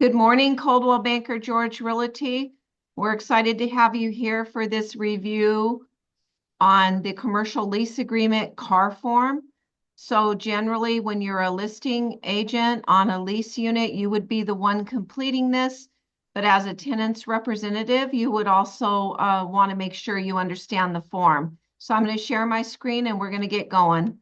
Good morning, Coldwell Banker George Realty. We're excited to have you here for this review on the commercial lease agreement car form. So generally, when you're a listing agent on a lease unit, you would be the one completing this. But as a tenant's representative, you would also want to make sure you understand the form. So I'm going to share my screen and we're going to get going.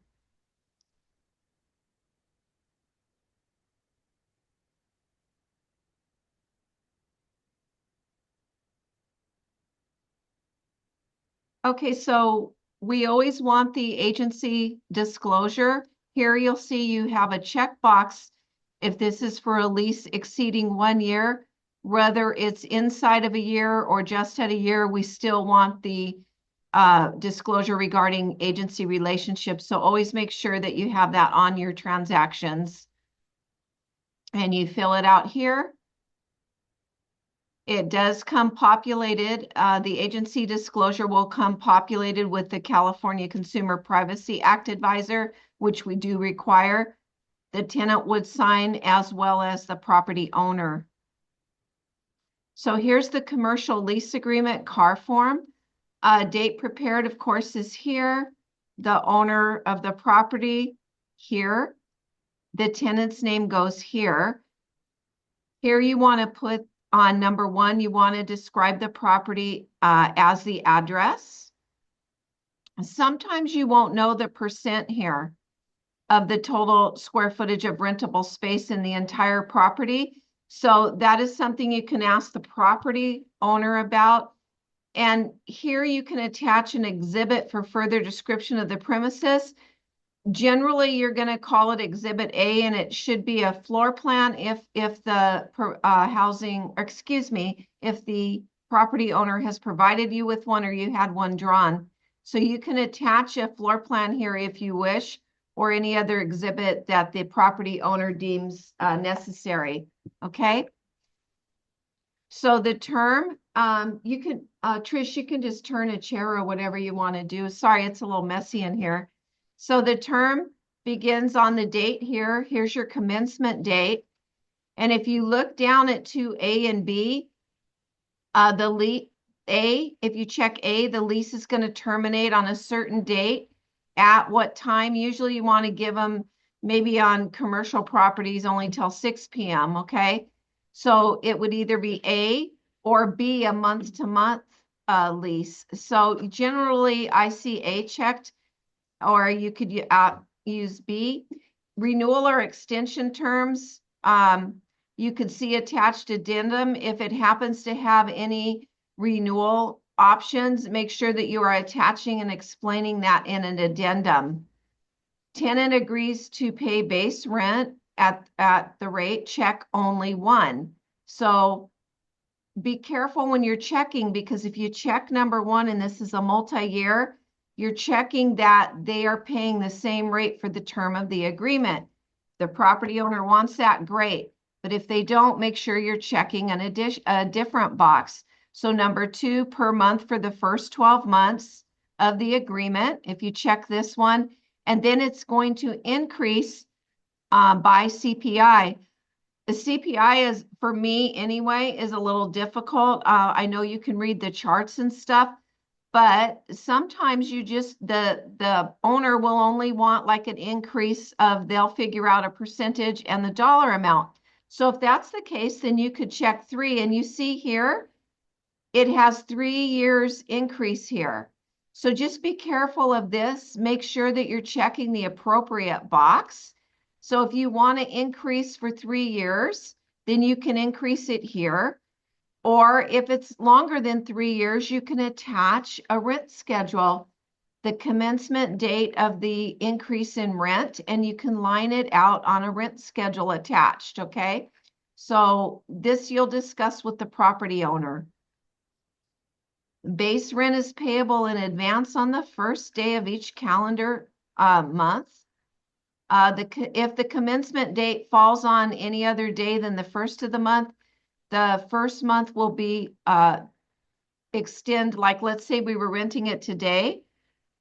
Okay, so we always want the agency disclosure. Here you'll see you have a checkbox if this is for a lease exceeding 1 year, whether it's inside of a year or just at a year, we still want the disclosure regarding agency relationships. So always make sure that you have that on your transactions. And you fill it out here. It does come populated. The agency disclosure will come populated with the California Consumer Privacy Act advisor, which we do require. The tenant would sign as well as the property owner. So here's the commercial lease agreement car form. Date prepared, of course, is here. The owner of the property here. The tenant's name goes here. Here you want to put on number 1, you want to describe the property as the address. Sometimes you won't know the percent here of the total square footage of rentable space in the entire property. So that is something you can ask the property owner about. And here you can attach an exhibit for further description of the premises. Generally, you're going to call it Exhibit A, and it should be a floor plan if the if the property owner has provided you with one or you had one drawn. So you can attach a floor plan here if you wish, or any other exhibit that the property owner deems necessary. Okay. So the term, you can, Trish, you can just turn a chair or whatever you want to do. Sorry, it's a little messy in here. So the term begins on the date here. Here's your commencement date. And if you look down at 2A and B, if you check A, the lease is going to terminate on a certain date. At what time? Usually you want to give them maybe on commercial properties only till 6 p.m. Okay. So it would either be A or B, a month-to-month lease. So generally I see A checked, or you could use B. Renewal or extension terms, you could see attached addendum. If it happens to have any renewal options, make sure that you are attaching and explaining that in an addendum. Tenant agrees to pay base rent at the rate, check only 1. So be careful when you're checking, because if you check number 1 and this is a multi-year, you're checking that they are paying the same rate for the term of the agreement. The property owner wants that, great. But if they don't, make sure you're checking a different box. So number 2, per month for the first 12 months of the agreement, if you check this one, and then it's going to increase by CPI. The CPI is, for me anyway, is a little difficult. I know you can read the charts and stuff, but sometimes you just, the owner will only want like an increase of, they'll figure out a percentage and the dollar amount. So if that's the case, then you could check 3, and you see here, it has 3 years increase here. So just be careful of this. Make sure that you're checking the appropriate box. So if you want to increase for 3 years, then you can increase it here. Or if it's longer than 3 years, you can attach a rent schedule, the commencement date of the increase in rent, and you can line it out on a rent schedule attached, okay? So this you'll discuss with the property owner. Base rent is payable in advance on the first day of each calendar month. If the commencement date falls on any other day than the first of the month, the first month will be extend, like let's say we were renting it today,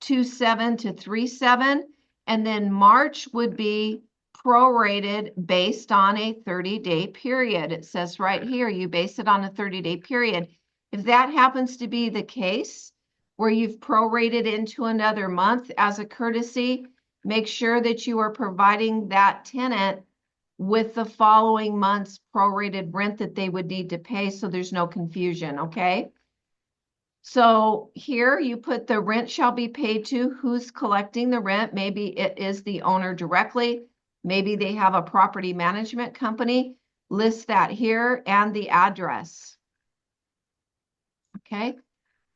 2/7 to 3/7, and then March would be prorated based on a 30-day period. It says right here, you base it on a 30-day period. If that happens to be the case, where you've prorated into another month as a courtesy, make sure that you are providing that tenant with the following month's prorated rent that they would need to pay, so there's no confusion, okay? So here you put the rent shall be paid to, who's collecting the rent. Maybe it is the owner directly. Maybe they have a property management company. List that here and the address. Okay.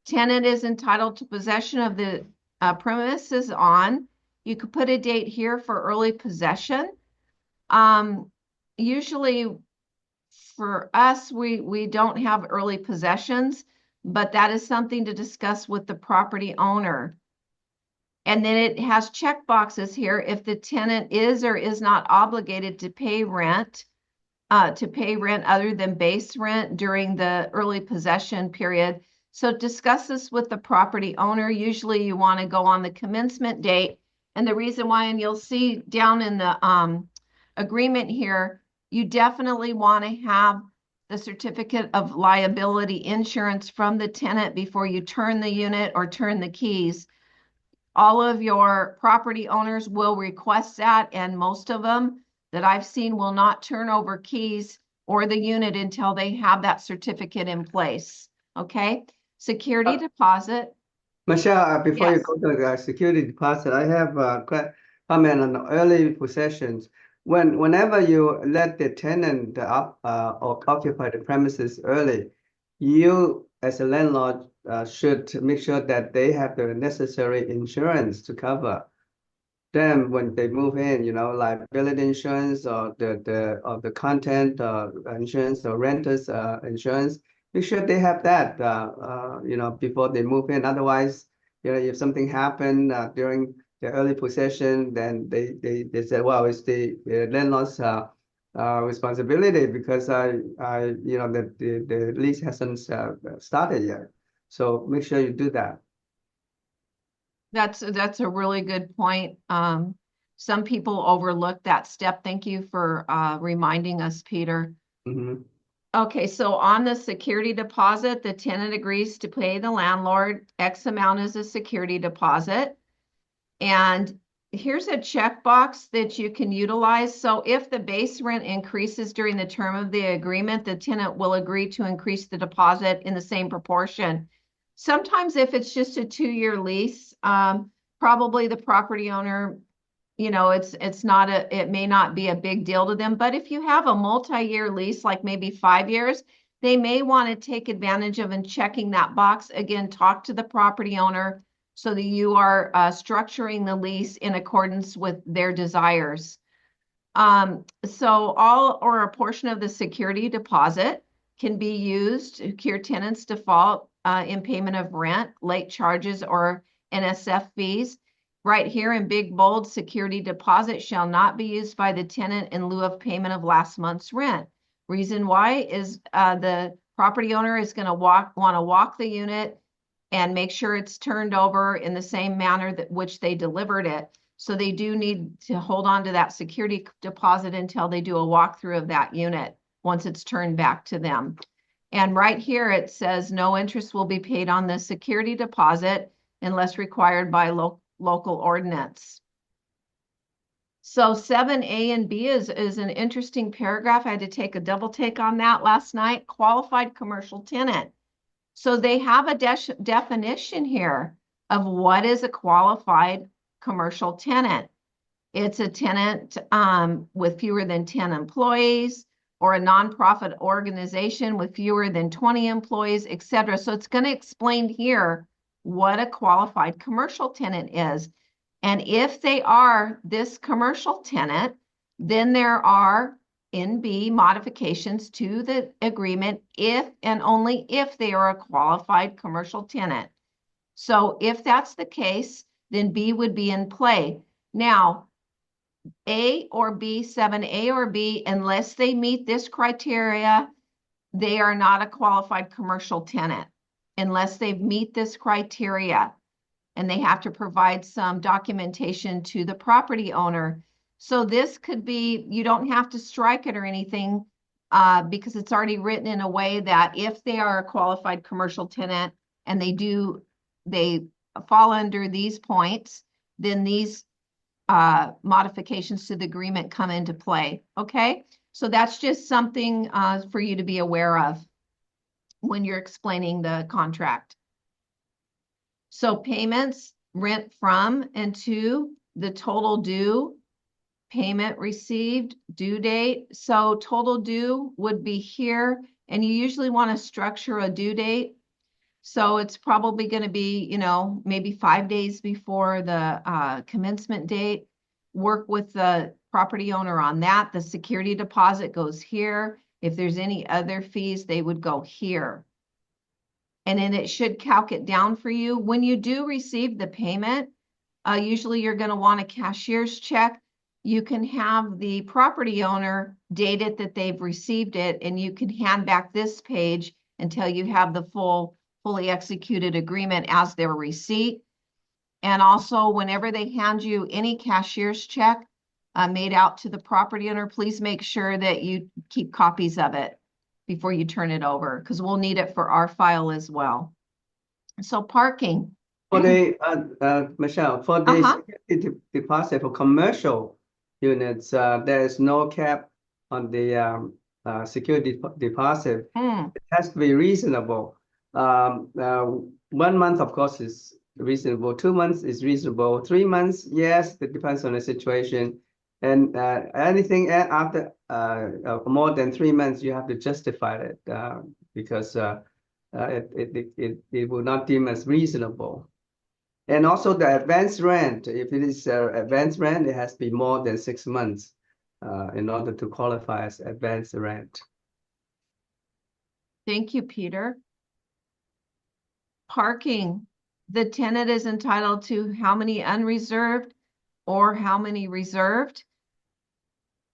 Tenant is entitled to possession of the premises on. You could put a date here for early possession. Usually for us, we don't have early possessions, but that is something to discuss with the property owner. And then it has check boxes here if the tenant is or is not obligated to pay rent other than base rent during the early possession period. So discuss this with the property owner. Usually you want to go on the commencement date. And the reason why, and you'll see down in the agreement here, you definitely want to have the certificate of liability insurance from the tenant before you turn the unit or turn the keys. All of your property owners will request that, and most of them that I've seen will not turn over keys or the unit until they have that certificate in place. Okay? Security deposit. Michelle, before you Yes. go to the security deposit, I have a comment on the early possessions. Whenever you let the tenant or occupy the premises early, you as a landlord should make sure that they have the necessary insurance to cover them when they move in, you know, liability insurance or the content insurance or renters insurance. Make sure they have that, you know, before they move in. Otherwise, you know, if something happened during the early possession, then they said, well, it's the landlord's responsibility because you know, the lease hasn't started yet. So make sure you do that. That's a really good point. Some people overlook that step. Thank you for reminding us, Peter. Mm-hmm. Okay, so on the security deposit, the tenant agrees to pay the landlord X amount as a security deposit. And here's a checkbox that you can utilize. So if the base rent increases during the term of the agreement, the tenant will agree to increase the deposit in the same proportion. Sometimes if it's just a 2-year lease, probably the property owner, you know, it may not be a big deal to them. But if you have a multi-year lease, like maybe 5 years, they may want to take advantage of and checking that box. Again, talk to the property owner so that you are structuring the lease in accordance with their desires. So all or a portion of the security deposit can be used to cure tenants' default in payment of rent, late charges, or NSF fees. Right here in big bold, security deposit shall not be used by the tenant in lieu of payment of last month's rent. Reason why is the property owner is going to want to walk the unit and make sure it's turned over in the same manner that which they delivered it. So they do need to hold on to that security deposit until they do a walkthrough of that unit once it's turned back to them. And right here it says no interest will be paid on the security deposit unless required by local ordinance. So 7A and B is an interesting paragraph. I had to take a double take on that last night. Qualified commercial tenant. So they have a definition here of what is a qualified commercial tenant. It's a tenant with fewer than 10 employees or a nonprofit organization with fewer than 20 employees, etc. So it's going to explain here what a qualified commercial tenant is. And if they are this commercial tenant, then there are in B modifications to the agreement if and only if they are a qualified commercial tenant. So if that's the case, then B would be in play. Now, A or B, 7A or B, unless they meet this criteria, they are not a qualified commercial tenant unless they meet this criteria, and they have to provide some documentation to the property owner. So this could be, you don't have to strike it or anything, because it's already written in a way that if they are a qualified commercial tenant and they fall under these points, then these modifications to the agreement come into play. Okay, so that's just something for you to be aware of when you're explaining the contract. So payments, rent from and to, the total due, payment received, due date. So total due would be here, and you usually want to structure a due date. So it's probably going to be, maybe 5 days before the commencement date. Work with the property owner on that. The security deposit goes here. If there's any other fees, they would go here. And then it should calc it down for you. When you do receive the payment, usually you're going to want a cashier's check. You can have the property owner date it that they've received it, and you can hand back this page until you have the fully executed agreement as their receipt. And also, whenever they hand you any cashier's check made out to the property owner, please make sure that you keep copies of it before you turn it over, because we'll need it for our file as well. So parking. For the Michelle, for the security deposit for commercial units, there is no cap on the security deposit. It has to be reasonable. 1 month, of course, is reasonable. 2 months is reasonable. 3 months, yes, it depends on the situation. And anything after more than 3 months, you have to justify it because it will not deem as reasonable. And also the advance rent, if it is advance rent, it has to be more than 6 months in order to qualify as advance rent. Thank you, Peter. Parking. The tenant is entitled to how many unreserved or how many reserved.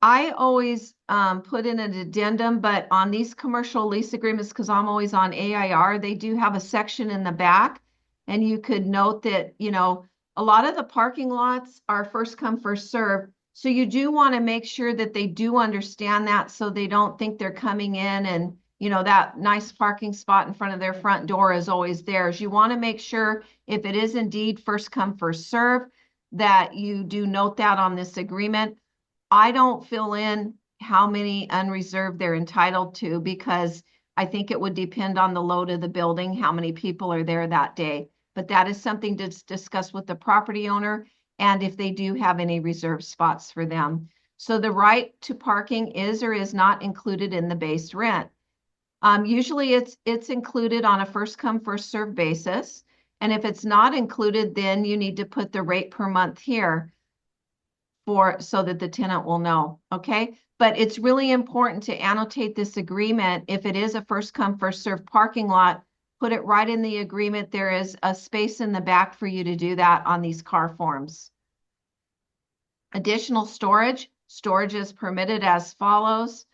I always put in an addendum, but on these commercial lease agreements, because I'm always on AIR, they do have a section in the back. And you could note that, a lot of the parking lots are first come, first serve. So you do want to make sure that they do understand that, so they don't think they're coming in and, that nice parking spot in front of their front door is always theirs. You want to make sure, if it is indeed first come, first serve, that you do note that on this agreement. I don't fill in how many unreserved they're entitled to, because I think it would depend on the load of the building, how many people are there that day. But that is something to discuss with the property owner, and if they do have any reserved spots for them. So the right to parking is or is not included in the base rent. Usually it's included on a first come, first served basis. And if it's not included, then you need to put the rate per month here so that the tenant will know, okay? But it's really important to annotate this agreement. If it is a first come, first served parking lot, put it right in the agreement. There is a space in the back for you to do that on these car forms. Additional storage. Storage is permitted as follows.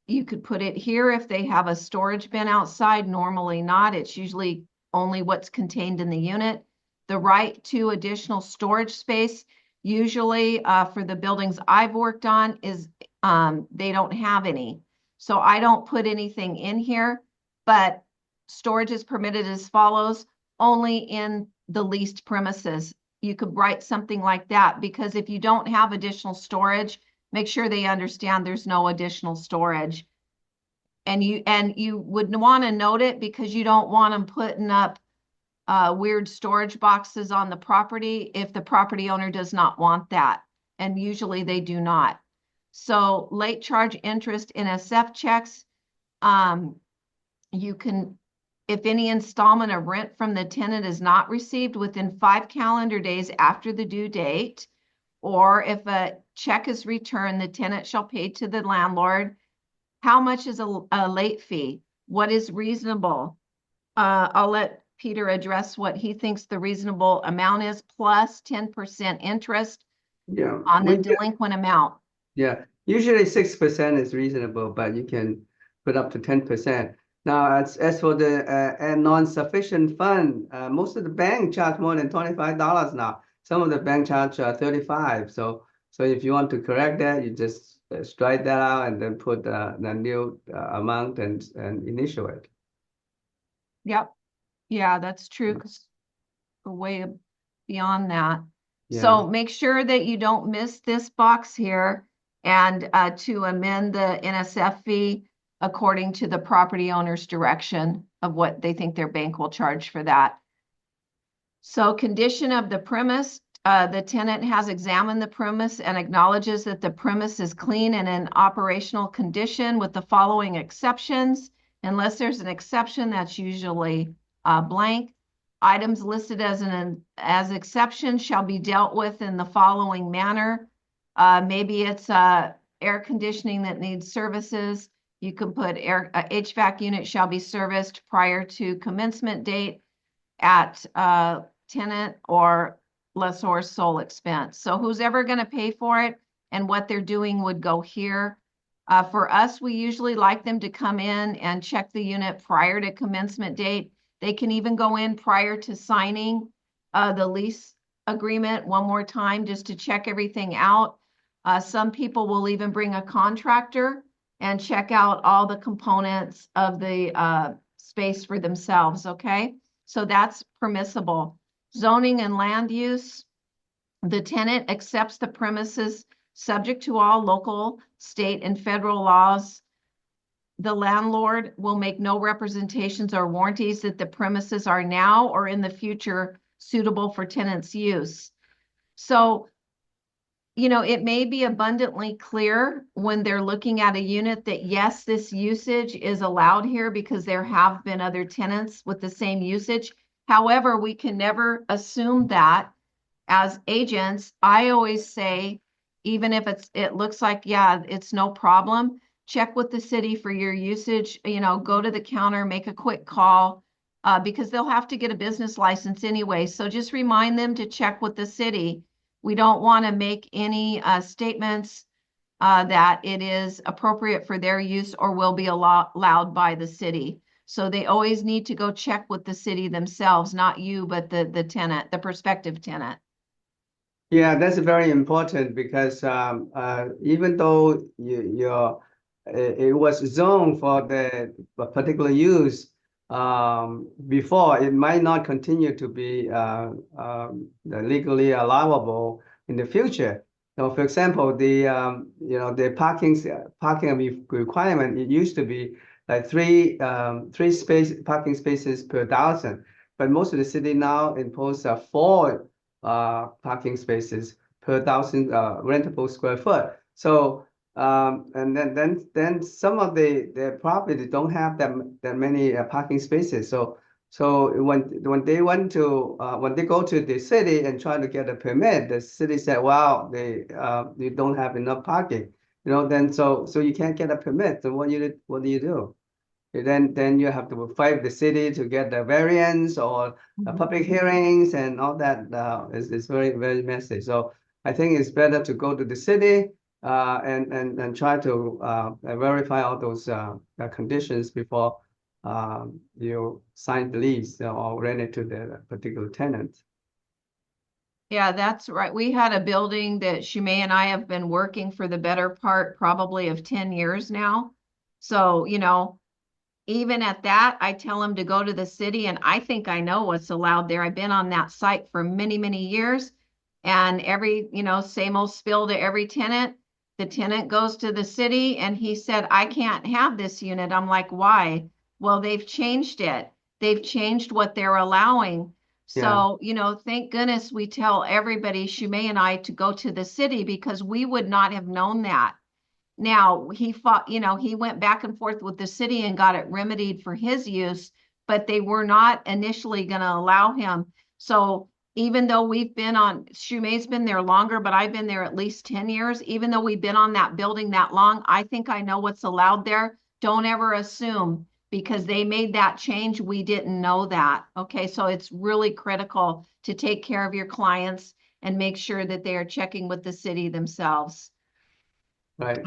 You could put it here if they have a storage bin outside. Normally not. It's usually only what's contained in the unit. The right to additional storage space, usually for the buildings I've worked on, is they don't have any. So I don't put anything in here, but storage is permitted as follows, only in the leased premises. You could write something like that, because if you don't have additional storage, make sure they understand there's no additional storage. And you would want to note it, because you don't want them putting up weird storage boxes on the property if the property owner does not want that. And usually they do not. So late charge interest NSF checks, you can, if any installment of rent from the tenant is not received within 5 calendar days after the due date, or if a check is returned, the tenant shall pay to the landlord. How much is a late fee? What is reasonable? I'll let Peter address what he thinks the reasonable amount is, plus 10% interest on the delinquent amount. Yeah, usually 6% is reasonable, but you can put up to 10%. Now, as for the non-sufficient fund, most of the bank charge more than $25 now. Some of the bank charge $35. So So if you want to correct that, you just strike that out and then put the new amount and initial it. Yep. Yeah, that's true, because we're way beyond that. Yeah. So make sure that you don't miss this box here, and to amend the NSF fee according to the property owner's direction of what they think their bank will charge for that. So condition of the premise, the tenant has examined the premise and acknowledges that the premise is clean and in operational condition with the following exceptions. Unless there's an exception, that's usually blank. Items listed as exceptions shall be dealt with in the following manner. Maybe it's air conditioning that needs services. You can put HVAC unit shall be serviced prior to commencement date at tenant or lessor's sole expense. So who's ever going to pay for it and what they're doing would go here. For us, we usually like them to come in and check the unit prior to commencement date. They can even go in prior to signing the lease agreement one more time just to check everything out. Some people will even bring a contractor and check out all the components of the space for themselves, okay? So that's permissible. Zoning and land use, the tenant accepts the premises subject to all local, state, and federal laws. The landlord will make no representations or warranties that the premises are now or in the future suitable for tenants' use. So, you know, it may be abundantly clear when they're looking at a unit that yes, this usage is allowed here because there have been other tenants with the same usage. However, we can never assume that as agents. I always say, even if it looks like, yeah, it's no problem, check with the city for your usage, you know, go to the counter, make a quick call, because they'll have to get a business license anyway. So just remind them to check with the city. We don't want to make any statements that it is appropriate for their use or will be allowed by the city. So they always need to go check with the city themselves, not you, but the tenant, the prospective tenant. Yeah, that's very important because even though it was zoned for the particular use before, it might not continue to be legally allowable in the future. So, for example, the parking requirement, it used to be like three parking spaces per thousand, but most of the city now impose four parking spaces per thousand rentable square foot. So and then some of the property don't have that many parking spaces. So when they when they go to the city and try to get a permit, the city said, "Wow, you don't have enough parking." You know, then so you can't get a permit. So what do you do? Then you have to fight the city to get the variance or public hearings and all that is very, very messy. So I think it's better to go to the city and try to verify all those conditions before you sign the lease or rent it to the particular tenant. Yeah, that's right. We had a building that Shumay and I have been working for the better part probably of 10 years now. So, you know, even at that, I tell them to go to the city, and I think I know what's allowed there. I've been on that site for many, many years, and every, you know, same old spill to every tenant. The tenant goes to the city and he said, I can't have this unit. I'm like, why? Well, they've changed it. They've changed what they're allowing. Yeah. So, you know, thank goodness we tell everybody, Shumay and I, to go to the city because we would not have known that. Now, he fought, you know, he went back and forth with the city and got it remedied for his use, but they were not initially going to allow him. So even though we've been on, Shumay's been there longer, but I've been there at least 10 years, even though we've been on that building that long, I think I know what's allowed there. Don't ever assume because they made that change. We didn't know that. Okay, so it's really critical to take care of your clients and make sure that they are checking with the city themselves. Right.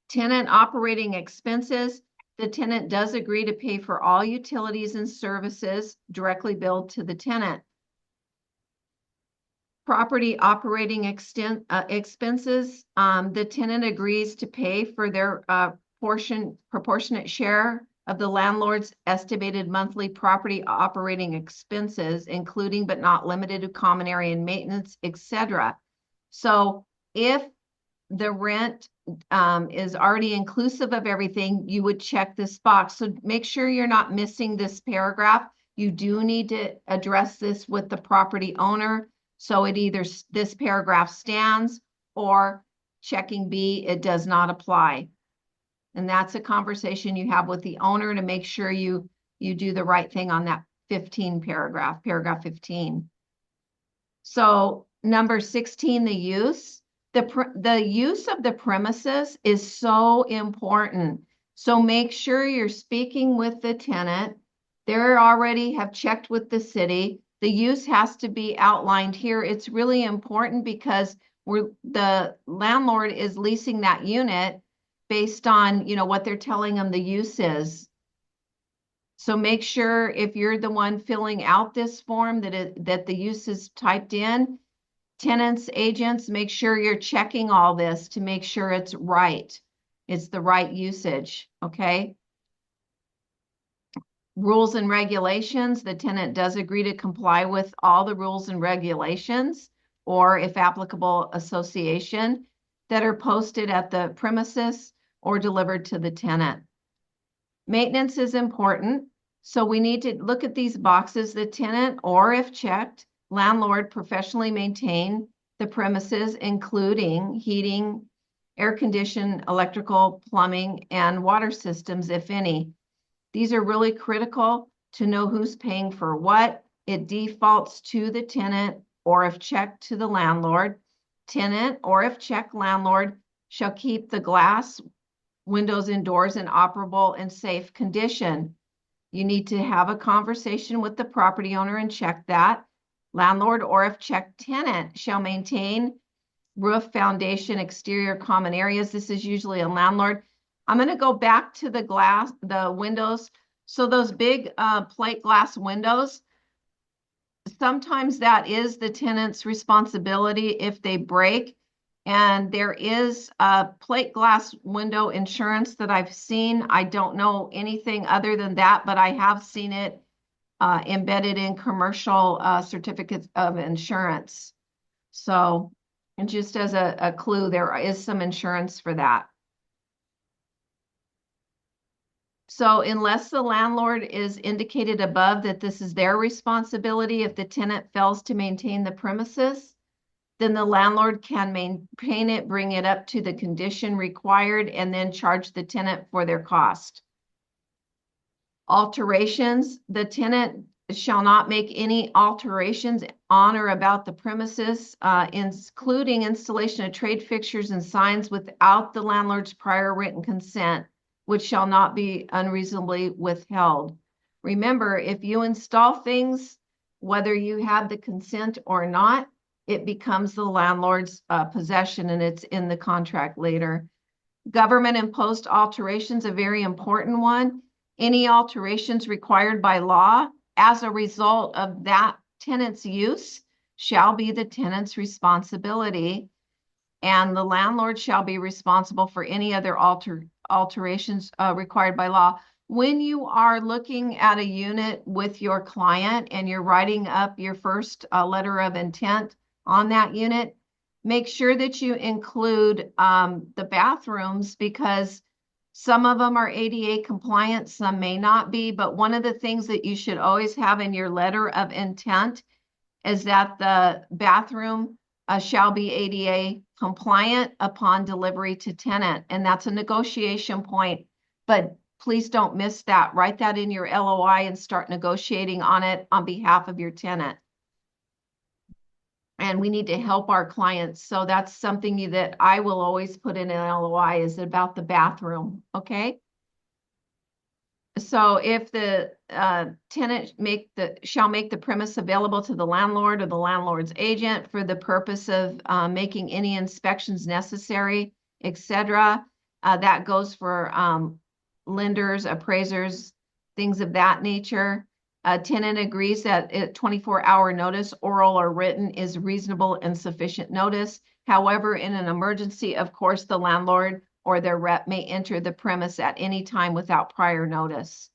Tenant operating expenses. The tenant does agree to pay for all utilities and services directly billed to the tenant. Property operating expenses, the tenant agrees to pay for their proportionate share of the landlord's estimated monthly property operating expenses, including but not limited to common area and maintenance, etc. So if the rent is already inclusive of everything, you would check this box. So make sure you're not missing this paragraph. You do need to address this with the property owner. So it either this paragraph stands, or checking B, it does not apply. And that's a conversation you have with the owner to make sure you do the right thing on that 15 paragraph 15. So number 16, the use. The use of the premises is so important. So make sure you're speaking with the tenant. They already have checked with the city. The use has to be outlined here. It's really important because the landlord is leasing that unit based on, what they're telling them the use is. So make sure if you're the one filling out this form that the use is typed in. Tenants, agents, make sure you're checking all this to make sure it's right. It's the right usage, okay? Rules and regulations, the tenant does agree to comply with all the rules and regulations, or if applicable, association, that are posted at the premises or delivered to the tenant. Maintenance is important, so we need to look at these boxes. The tenant, or if checked, landlord professionally maintain the premises, including heating, air condition, electrical, plumbing, and water systems, if any. These are really critical to know who's paying for what. It defaults to the tenant, or if checked, to the landlord. Tenant, or if checked, landlord shall keep the glass, windows, and doors in operable and safe condition. You need to have a conversation with the property owner and check that. Landlord, or if checked, tenant shall maintain roof, foundation, exterior common areas. This is usually a landlord. I'm going to go back to the windows. So those big plate glass windows, sometimes that is the tenant's responsibility if they break. And there is a plate glass window insurance that I've seen. I don't know anything other than that, but I have seen it embedded in commercial certificates of insurance. So, and just as a clue, there is some insurance for that. So unless the landlord is indicated above that this is their responsibility, if the tenant fails to maintain the premises, then the landlord can maintain it, bring it up to the condition required, and then charge the tenant for their cost. Alterations, the tenant shall not make any alterations on or about the premises, including installation of trade fixtures and signs without the landlord's prior written consent, which shall not be unreasonably withheld. Remember, if you install things, whether you have the consent or not, it becomes the landlord's possession, and it's in the contract later. Government imposed alterations, a very important one. Any alterations required by law as a result of that tenant's use shall be the tenant's responsibility, and the landlord shall be responsible for any other alterations required by law. When you are looking at a unit with your client and you're writing up your first letter of intent on that unit, make sure that you include the bathrooms, because some of them are ADA compliant, some may not be. But one of the things that you should always have in your letter of intent is that the bathroom shall be ADA compliant upon delivery to tenant. And that's a negotiation point, but please don't miss that. Write that in your LOI and start negotiating on it on behalf of your tenant. And we need to help our clients. So that's something that I will always put in an LOI, is about the bathroom, okay? So if the tenant shall make the premise available to the landlord or the landlord's agent for the purpose of making any inspections necessary, etc. That goes for lenders, appraisers, things of that nature. A tenant agrees that a 24-hour notice, oral or written, is reasonable and sufficient notice. However, in an emergency, of course, the landlord or their rep may enter the premise at any time without prior notice.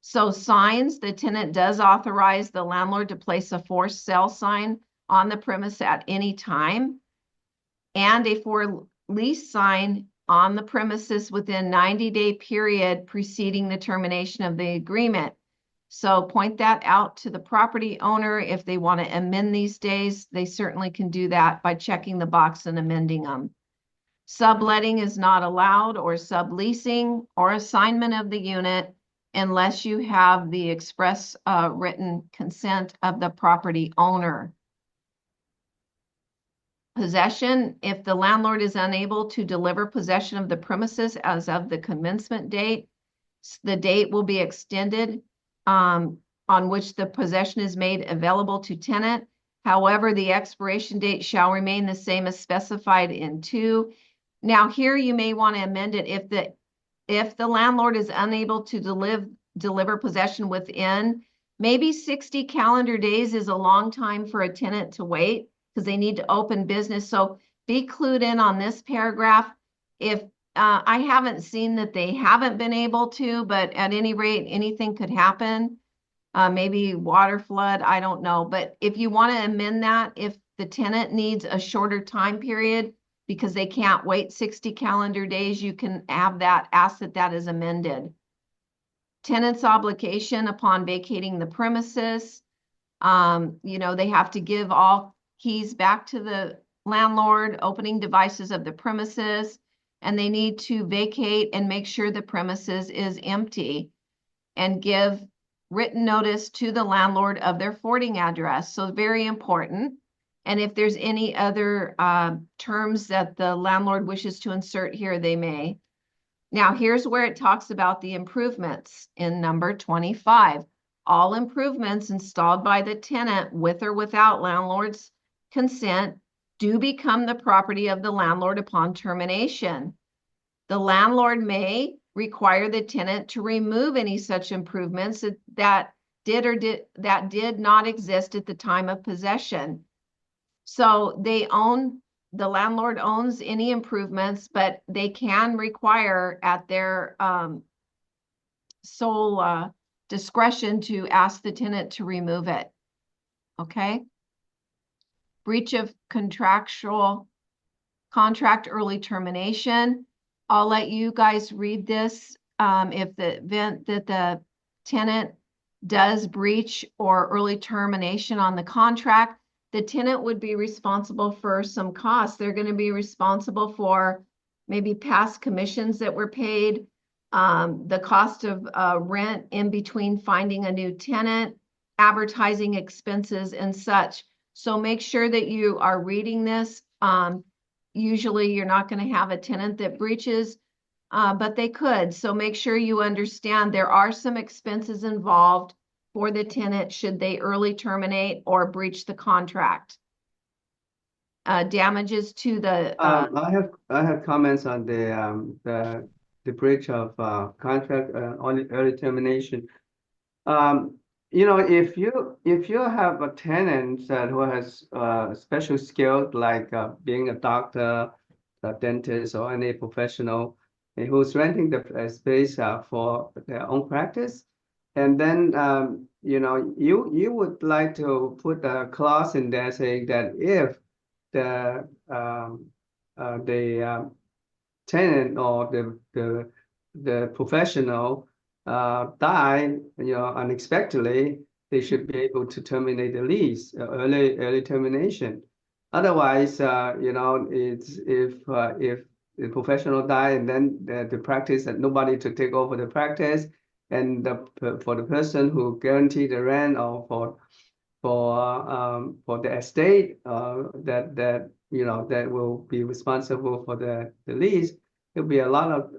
So signs, the tenant does authorize the landlord to place a for sale sign on the premise at any time, and a for lease sign on the premises within 90-day period preceding the termination of the agreement. So point that out to the property owner. If they want to amend these days, they certainly can do that by checking the box and amending them. Subletting is not allowed, or subleasing or assignment of the unit, unless you have the express written consent of the property owner. Possession, if the landlord is unable to deliver possession of the premises as of the commencement date, the date will be extended on which the possession is made available to tenant. However, the expiration date shall remain the same as specified in 2. Now here you may want to amend it if the landlord is unable to deliver possession within, maybe 60 calendar days is a long time for a tenant to wait because they need to open business. So be clued in on this paragraph. If I haven't seen that they haven't been able to, but at any rate, anything could happen. Maybe water flood, I don't know. But if you want to amend that, if the tenant needs a shorter time period because they can't wait 60 calendar days, you can have that, ask that is amended. Tenant's obligation upon vacating the premises, they have to give all keys back to the landlord, opening devices of the premises, and they need to vacate and make sure the premises is empty and give written notice to the landlord of their forwarding address. So very important. And if there's any other terms that the landlord wishes to insert here, they may. Now, here's where it talks about the improvements in number 25. All improvements installed by the tenant with or without landlord's consent do become the property of the landlord upon termination. The landlord may require the tenant to remove any such improvements that did not exist at the time of possession. So the landlord owns any improvements, but they can require at their sole discretion to ask the tenant to remove it. Okay? Breach of contract early termination. I'll let you guys read this. If the event that the tenant does breach or early termination on the contract, the tenant would be responsible for some costs. They're going to be responsible for maybe past commissions that were paid, the cost of rent in between finding a new tenant, advertising expenses, and such. So make sure that you are reading this. Usually you're not going to have a tenant that breaches, but they could. So make sure you understand there are some expenses involved for the tenant should they early terminate or breach the contract. Damages to the I have comments on the breach of contract on early termination. If you have a tenant who has special skills like being a doctor, a dentist, or any professional who's renting the space for their own practice, and then you would like to put a clause in there saying that if the tenant or the professional die, unexpectedly, they should be able to terminate the lease, early termination. Otherwise, it's if the professional die and then the practice that nobody to take over the practice, and for the person who guaranteed the rent or for the estate that will be responsible for the lease, it'll be a lot of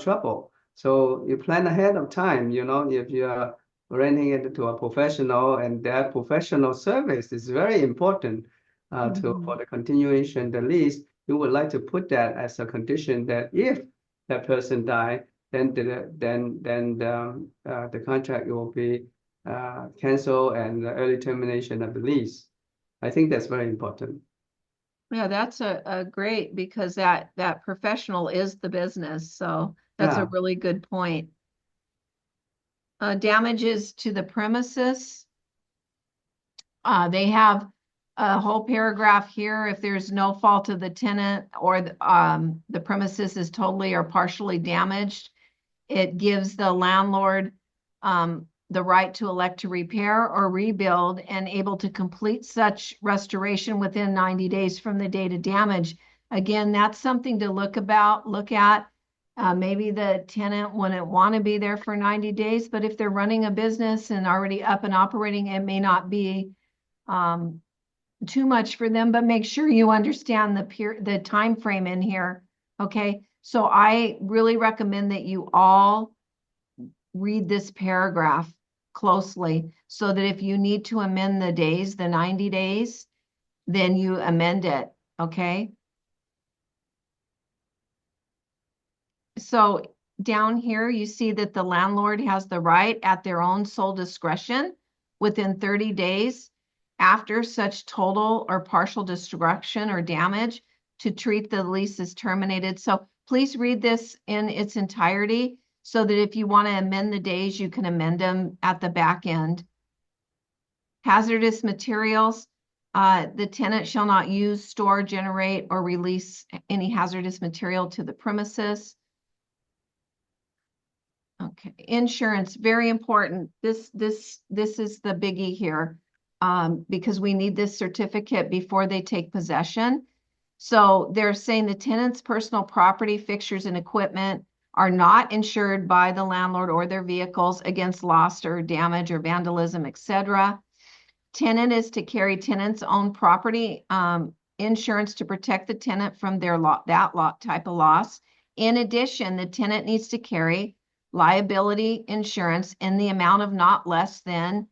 trouble. So you plan ahead of time. If you are renting it to a professional, and that professional service is very important for the continuation of the lease, you would like to put that as a condition that if that person die, then the contract will be cancel and early termination of the lease. I think that's very important. Yeah, that's a great, because that professional is the business. So that's a Yeah. really good point. Damages to the premises. They have a whole paragraph here. If there's no fault of the tenant or the premises is totally or partially damaged, it gives the landlord the right to elect to repair or rebuild and able to complete such restoration within 90 days from the date of damage. Again, that's something to look at. Maybe the tenant wouldn't want to be there for 90 days, but if they're running a business and already up and operating, it may not be too much for them, but make sure you understand the time frame in here. Okay, so I really recommend that you all read this paragraph closely so that if you need to amend the days, the 90 days, then you amend it. Okay. So down here, you see that the landlord has the right at their own sole discretion within 30 days after such total or partial destruction or damage to treat the lease as terminated. So please read this in its entirety so that if you want to amend the days, you can amend them at the back end. Hazardous materials. The tenant shall not use, store, generate, or release any hazardous material to the premises. Okay, insurance, very important. This is the biggie here, because we need this certificate before they take possession. So they're saying the tenant's personal property, fixtures, and equipment are not insured by the landlord or their vehicles against loss or damage or vandalism, etc. Tenant is to carry tenant's own property insurance to protect the tenant from that type of loss. In addition, the tenant needs to carry liability insurance in the amount of not less than,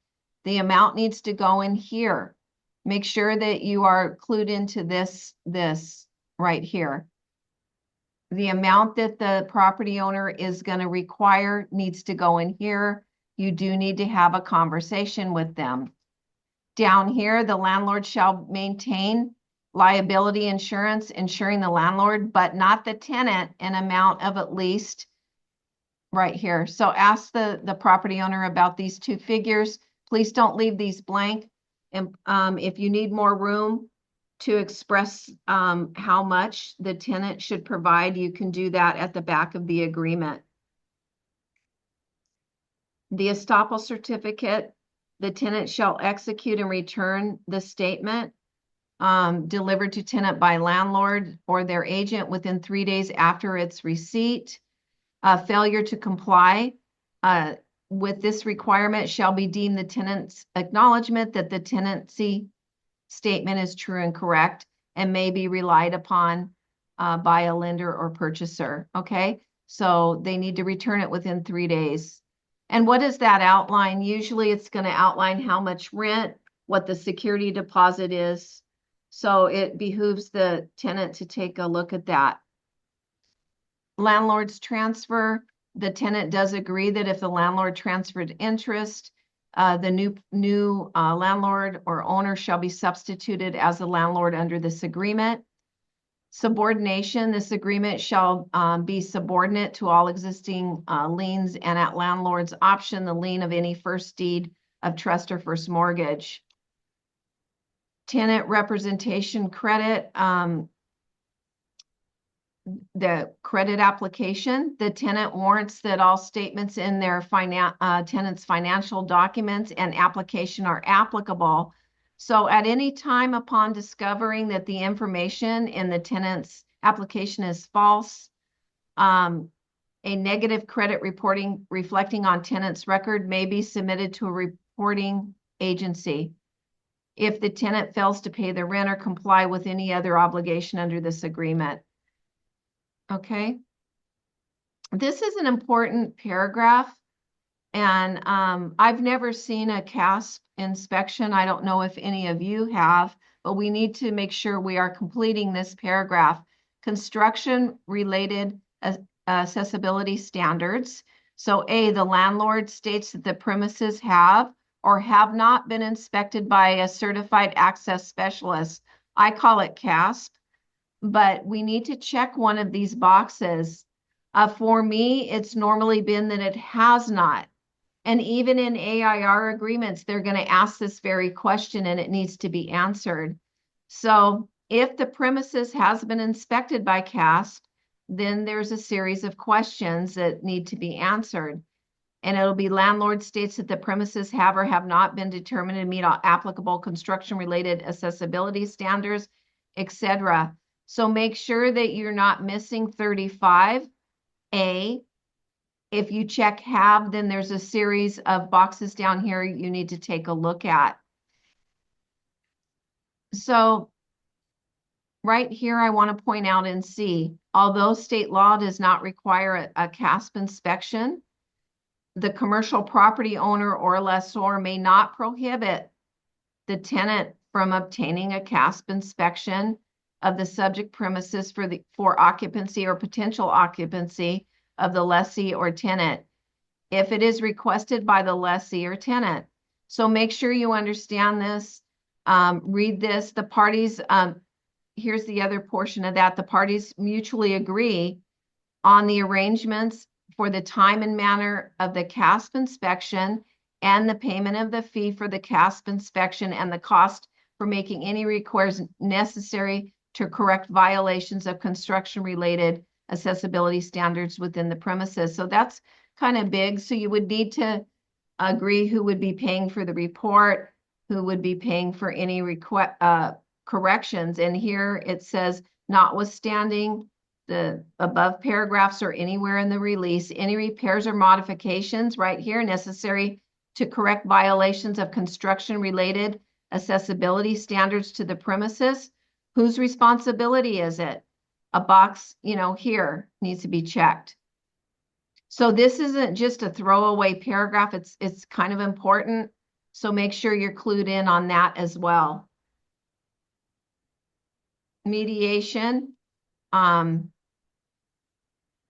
the amount needs to go in here. Make sure that you are clued into this right here. The amount that the property owner is going to require needs to go in here. You do need to have a conversation with them. Down here, the landlord shall maintain liability insurance, insuring the landlord, but not the tenant, an amount of at least right here. So ask the property owner about these two figures. Please don't leave these blank. And if you need more room to express how much the tenant should provide, you can do that at the back of the agreement. The estoppel certificate, the tenant shall execute and return the statement delivered to tenant by landlord or their agent within 3 days after its receipt. Failure to comply with this requirement shall be deemed the tenant's acknowledgement that the tenancy statement is true and correct and may be relied upon by a lender or purchaser. Okay, so they need to return it within 3 days. And what does that outline? Usually it's going to outline how much rent, what the security deposit is. So it behooves the tenant to take a look at that. Landlord's transfer, the tenant does agree that if the landlord transferred interest, the new landlord or owner shall be substituted as the landlord under this agreement. Subordination, this agreement shall be subordinate to all existing liens and at landlord's option, the lien of any first deed of trust or first mortgage. Tenant representation credit, the credit application, the tenant warrants that all statements in their tenant's financial documents and application are applicable. So at any time upon discovering that the information in the tenant's application is false, a negative credit reporting reflecting on tenant's record may be submitted to a reporting agency if the tenant fails to pay the rent or comply with any other obligation under this agreement. Okay. This is an important paragraph, and I've never seen a CASP inspection. I don't know if any of you have, but we need to make sure we are completing this paragraph. Construction related accessibility standards. So A, the landlord states that the premises have or have not been inspected by a certified access specialist. I call it CASP, but we need to check one of these boxes. For me, it's normally been that it has not. And even in AIR agreements, they're going to ask this very question and it needs to be answered. So if the premises has been inspected by CASP, then there's a series of questions that need to be answered. And it'll be landlord states that the premises have or have not been determined to meet all applicable construction-related accessibility standards, etc. So make sure that you're not missing 35A. If you check have, then there's a series of boxes down here you need to take a look at. So right here, I want to point out in C, although state law does not require a CASP inspection, the commercial property owner or lessor may not prohibit the tenant from obtaining a CASP inspection of the subject premises for occupancy or potential occupancy of the lessee or tenant if it is requested by the lessee or tenant. So make sure you understand this. Read this. The parties, here's the other portion of that. The parties mutually agree on the arrangements for the time and manner of the CASP inspection and the payment of the fee for the CASP inspection and the cost for making any requests necessary to correct violations of construction-related accessibility standards within the premises. So that's kind of big. So you would need to agree who would be paying for the report, who would be paying for any corrections. And here it says, notwithstanding the above paragraphs or anywhere in the release, any repairs or modifications right here necessary to correct violations of construction-related accessibility standards to the premises. Whose responsibility is it? A box, here needs to be checked. So this isn't just a throwaway paragraph. It's kind of important. So make sure you're clued in on that as well. Mediation.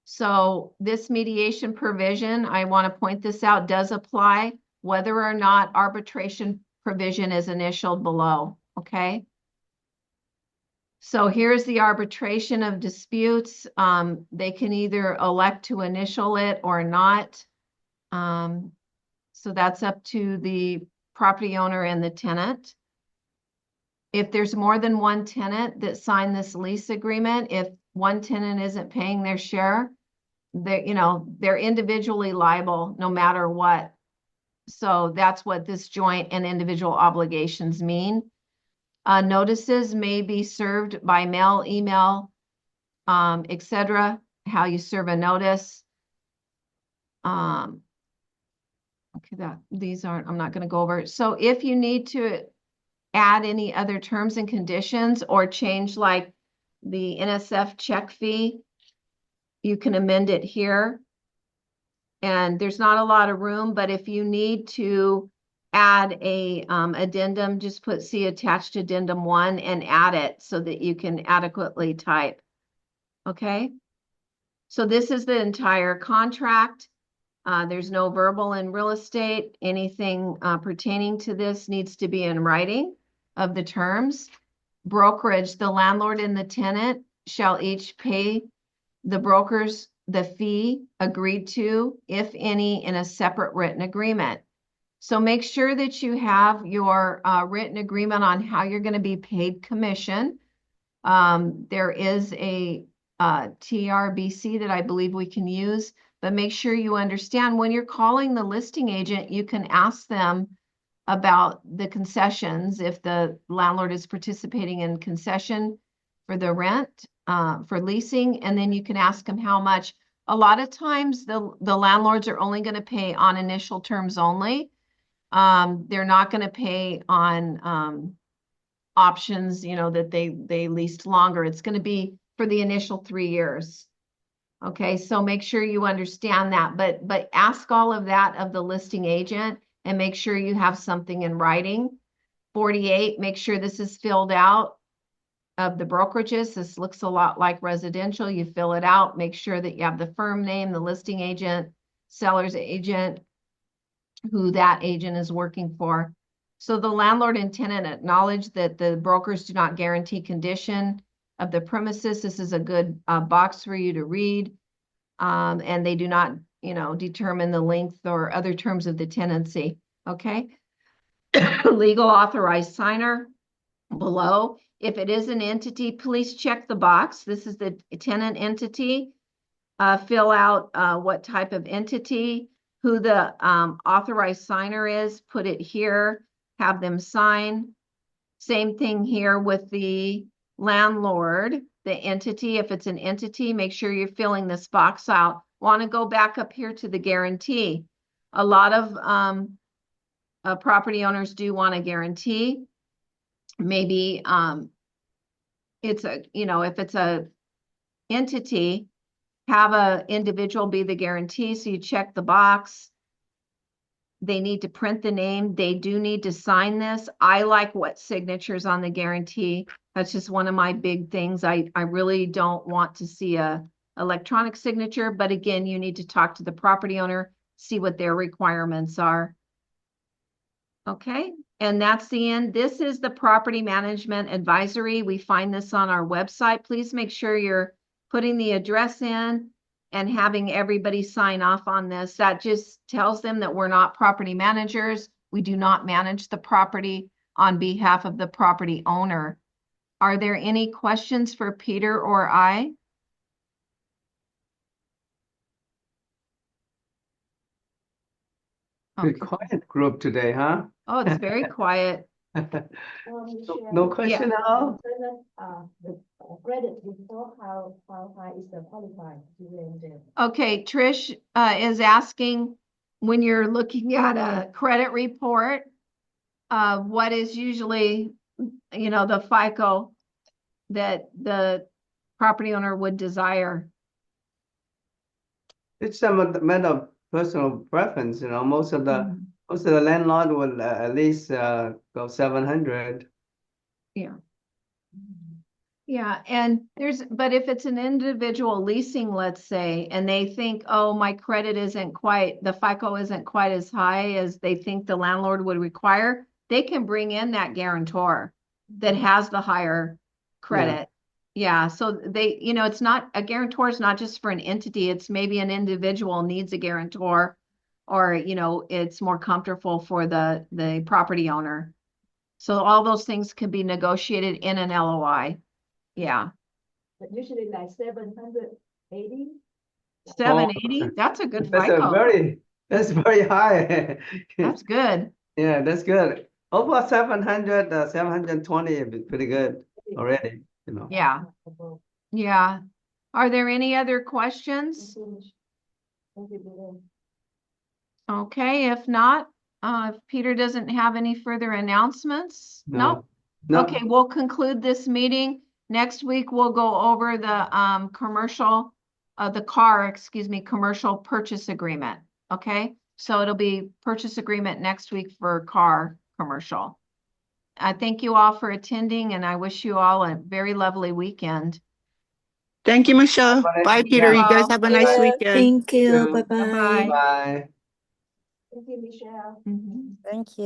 So this mediation provision, I want to point this out, does apply whether or not arbitration provision is initialed below, okay? So here's the arbitration of disputes. They can either elect to initial it or not. So that's up to the property owner and the tenant. If there's more than one tenant that signed this lease agreement, if one tenant isn't paying their share, they're individually liable no matter what. So that's what this joint and individual obligations mean. Notices may be served by mail, email, etc. How you serve a notice. Okay, I'm not going to go over it. So if you need to add any other terms and conditions or change like the NSF check fee, you can amend it here. And there's not a lot of room, but if you need to add a addendum, just put see attached addendum 1 and add it so that you can adequately type. Okay. So this is the entire contract. There's no verbal in real estate. Anything pertaining to this needs to be in writing of the terms. Brokerage, the landlord and the tenant shall each pay the brokers the fee agreed to, if any, in a separate written agreement. So make sure that you have your written agreement on how you're going to be paid commission. There is a TRBC that I believe we can use, but make sure you understand when you're calling the listing agent, you can ask them about the concessions if the landlord is participating in concession for the rent, for leasing, and then you can ask them how much. A lot of times the landlords are only going to pay on initial terms only. They're not going to pay on options, that they leased longer. It's going to be for the initial 3 years. Okay, so make sure you understand that, but ask all of that of the listing agent and make sure you have something in writing. 48, make sure this is filled out of the brokerages. This looks a lot like residential. You fill it out, make sure that you have the firm name, the listing agent, seller's agent, who that agent is working for. So the landlord and tenant acknowledge that the brokers do not guarantee condition of the premises. This is a good box for you to read. And they do not, determine the length or other terms of the tenancy. Okay. Legal authorized signer below. If it is an entity, please check the box. This is the tenant entity. Fill out what type of entity, who the authorized signer is, put it here, have them sign. Same thing here with the landlord, the entity. If it's an entity, make sure you're filling this box out. Want to go back up here to the guarantee. A lot of property owners do want a guarantee. Maybe it's a, if it's a entity, have a individual be the guarantee. So you check the box. They need to print the name. They do need to sign this. I like what signatures on the guarantee. That's just one of my big things. I really don't want to see a electronic signature, but again, you need to talk to the property owner, see what their requirements are. Okay, and that's the end. This is the property management advisory. We find this on our website. Please make sure you're putting the address in and having everybody sign off on this. That just tells them that we're not property managers. We do not manage the property on behalf of the property owner. Are there any questions for Peter or I? Good quiet group today, huh? Oh, it's very quiet. No question at all? The credit report, how high is the qualified range? Okay, Trish is asking, when you're looking at a credit report, what is usually, the FICO that the property owner would desire? It's a matter of personal preference, most of the landlord will at least go 700. Yeah. Yeah, and but if it's an individual leasing, let's say, and they think, oh, my credit the FICO isn't quite as high as they think the landlord would require, they can bring in that guarantor that has the higher credit. Yeah, so it's not, a guarantor is not just for an entity, it's maybe an individual needs a guarantor, or, it's more comfortable for the property owner. So all those things can be negotiated in an LOI. Yeah. But usually like 780. 780, that's a good That's FICO. that's very high. That's good. Yeah, that's good. Over 700, 720 would be pretty good already, Yeah. Yeah. Are there any other questions? Okay, if not, if Peter doesn't have any further announcements? No. Okay, we'll conclude this meeting. Next week, we'll go over the commercial purchase agreement. Okay, so it'll be purchase agreement next week for car commercial. I thank you all for attending, and I wish you all a very lovely weekend. Thank you, Michelle. Bye, Peter. You guys have a nice weekend. Thank you. You. Bye-bye. Bye-bye. Bye. Thank you, Michelle. Mhm. Thank you.